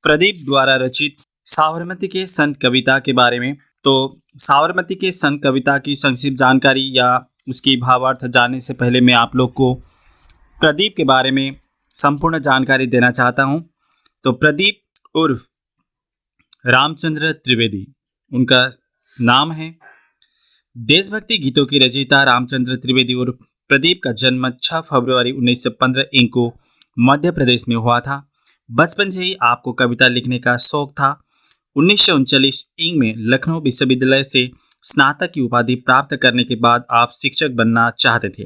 प्रदीप द्वारा रचित साबरमती के संत कविता के बारे में। तो साबरमती के संत कविता की संक्षिप्त जानकारी या उसकी भावार्थ जानने से पहले मैं आप लोग को प्रदीप के बारे में संपूर्ण जानकारी देना चाहता हूं। तो प्रदीप उर्फ रामचंद्र त्रिवेदी उनका नाम है। देशभक्ति गीतों की रचयिता रामचंद्र त्रिवेदी उर्फ प्रदीप का जन्म 6 फरवरी 1915 को मध्य प्रदेश में हुआ था। बचपन से ही आपको कविता लिखने का शौक था। 1939 में लखनऊ विश्वविद्यालय से स्नातक की उपाधि प्राप्त करने के बाद आप शिक्षक बनना चाहते थे,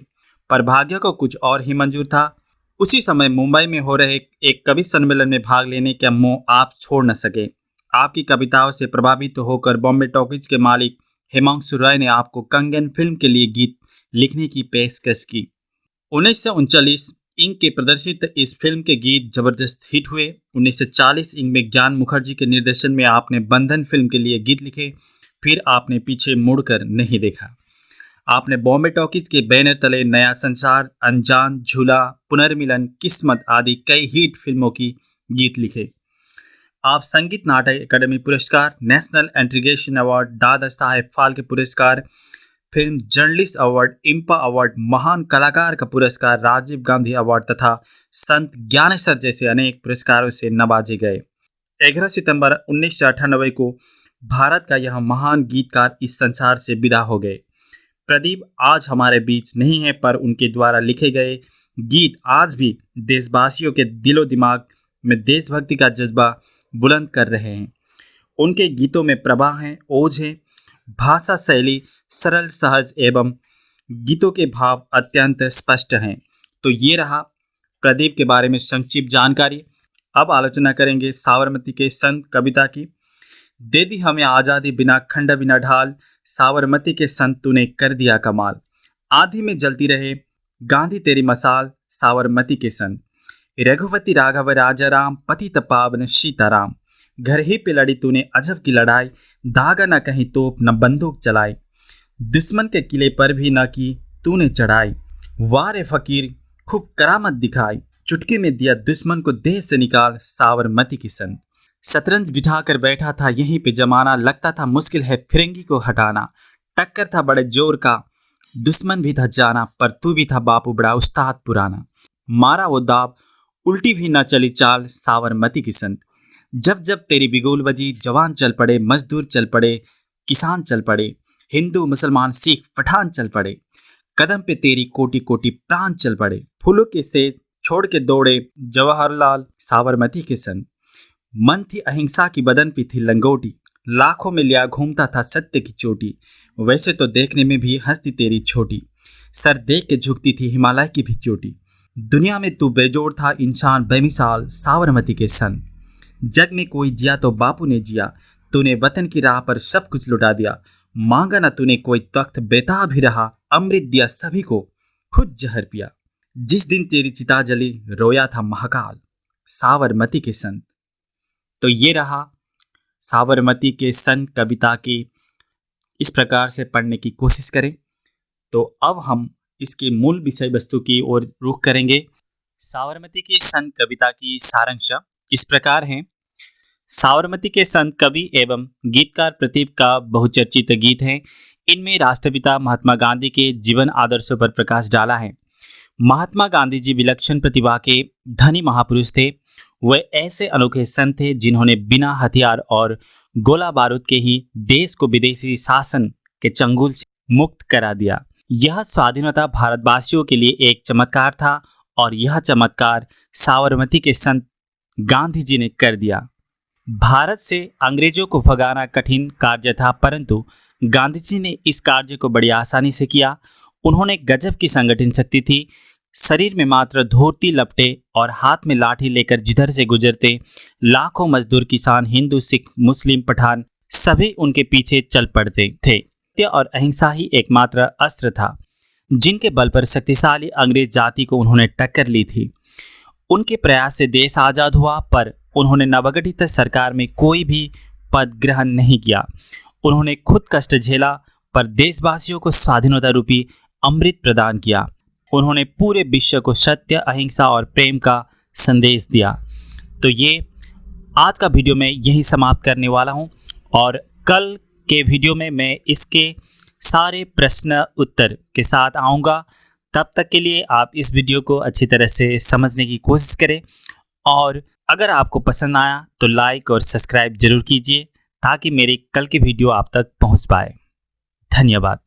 पर भाग्य को कुछ और ही मंजूर था। उसी समय मुंबई में हो रहे एक कवि सम्मेलन में भाग लेने का मोह आप छोड़ न सके। आपकी कविताओं से प्रभावित होकर बॉम्बे टॉकीज के मालिक हिमांशु रॉय ने आपको कंगन फिल्म के लिए गीत लिखने की पेशकश की। 1939 के प्रदर्शित इस फिल्म के गीत जबरदस्त हिट हुए। 1940 में ज्ञान मुखर्जी के निर्देशन में आपने बंधन फिल्म के लिए गीत लिखे। फिर आपने पीछे मुड़कर नहीं देखा। आपने बॉम्बे टॉकीज के बैनर तले नया संसार, अनजान, झूला, पुनर्मिलन, किस्मत आदि कई हिट फिल्मों की गीत लिखे। आप संगीत नाटक अकादमी पुरस्कार, national integration award, Dada Saheb Phalke पुरस्कार, फिल्म जर्नलिस्ट अवार्ड, इंपा अवार्ड, महान कलाकार का पुरस्कार, राजीव गांधी अवार्ड तथा संत ज्ञानेश्वर जैसे अनेक पुरस्कारों से नवाजे गए। 11 सितंबर 1998 को भारत का यह महान गीतकार इस संसार से विदा हो गए। प्रदीप आज हमारे बीच नहीं है, पर उनके द्वारा लिखे गए गीत आज भी देशवासियों के दिलो दिमाग में देशभक्ति का जज्बा बुलंद कर रहे हैं। उनके गीतों में प्रवाह है, ओज है, भाषा शैली सरल सहज एवं गीतों के भाव अत्यंत स्पष्ट हैं। तो ये रहा प्रदीप के बारे में संक्षिप्त जानकारी। अब आलोचना करेंगे साबरमती के संत कविता की। दे दी हमें आज़ादी बिना खंड बिना ढाल, साबरमती के संत तूने कर दिया कमाल। आंधी में जलती रहे गांधी तेरी मसाल, साबरमती के संत। रघुपति राघव राजा राम, पतित पावन सीताराम। घर ही पे लड़ी तूने अजब की लड़ाई, दागा न कहीं तोप न बंदूक चलाई। दुश्मन के किले पर भी न की तूने चढ़ाई, वारे फकीर खूब करामत दिखाई। चुटकी में दिया दुश्मन को देश से निकाल, साबरमती की संत। शतरंज बिठाकर बैठा था यहीं पे जमाना, लगता था मुश्किल है फिरंगी को हटाना। टक्कर था बड़े जोर का, दुश्मन भी था जाना, पर तू भी था बापू बड़ा उस्ताद पुराना। मारा वो दाव, उल्टी भी न चली चाल, साबरमती की संत। जब जब तेरी बिगुल बजी, जवान चल पड़े, मजदूर चल पड़े, किसान चल पड़े, हिंदू मुसलमान सिख पठान चल पड़े। कदम पे तेरी कोटि कोटि प्राण चल पड़े। फूलों के सेज छोड़ के दौड़े जवाहरलाल, साबरमती के संत। मन थी अहिंसा की, बदन पे थी लंगोटी, लाखों में लिया घूमता था सत्य की चोटी। वैसे तो देखने में भी हंसती तेरी छोटी, सर देख के झुकती थी हिमालय की भी चोटी। दुनिया में तू बेजोड़ था इंसान बेमिसाल, साबरमती के संत। जग में कोई जिया तो बापू ने जिया, तूने वतन की राह पर सब कुछ लुटा दिया। मांगा ना तूने कोई तख्त, बेताब भी रहा, अमृत दिया सभी को, खुद जहर पिया। जिस दिन तेरी चिता जली, रोया था महाकाल, साबरमती के संत। तो ये रहा साबरमती के संत कविता की। इस प्रकार से पढ़ने की कोशिश करें। तो अब हम इसके मूल विषय वस्तु की ओर रुख करेंगे। साबरमती की संत कविता की सारांश इस प्रकार है। साबरमती के संत कवि एवं गीतकार प्रदीप का बहुचर्चित गीत है। इनमें राष्ट्रपिता महात्मा गांधी के जीवन आदर्शों पर प्रकाश डाला है। महात्मा गांधी जी विलक्षण प्रतिभा के धनी महापुरुष थे। वे ऐसे अनोखे संत थे जिन्होंने बिना हथियार और गोला बारूद के ही देश को विदेशी शासन के चंगुल से मुक्त करा दिया। यह स्वाधीनता भारतवासियों के लिए एक चमत्कार था और यह चमत्कार साबरमती के संत गांधी जी ने कर दिया। भारत से अंग्रेजों को भगाना कठिन कार्य था, परंतु गांधी जी ने इस कार्य को बड़ी आसानी से किया। उन्होंने गजब की संगठन शक्ति थी। शरीर में मात्र धोती लपटे और हाथ में लाठी लेकर जिधर से गुजरते लाखों मजदूर, किसान, हिंदू, सिख, मुस्लिम, पठान सभी उनके पीछे चल पड़ते थे। सत्य और अहिंसा ही एकमात्र अस्त्र था जिनके बल पर शक्तिशाली अंग्रेज जाति को उन्होंने टक्कर ली थी। उनके प्रयास से देश आज़ाद हुआ, पर उन्होंने नवगठित सरकार में कोई भी पद ग्रहण नहीं किया। उन्होंने खुद कष्ट झेला, पर देशवासियों को स्वाधीनता रूपी अमृत प्रदान किया। उन्होंने पूरे विश्व को सत्य, अहिंसा और प्रेम का संदेश दिया। तो ये आज का वीडियो मैं यही समाप्त करने वाला हूं और कल के वीडियो में मैं इसके सारे प्रश्न उत्तर के साथ आऊँगा। तब तक के लिए आप इस वीडियो को अच्छी तरह से समझने की कोशिश करें और अगर आपको पसंद आया तो लाइक और सब्सक्राइब ज़रूर कीजिए ताकि मेरी कल की वीडियो आप तक पहुंच पाए। धन्यवाद।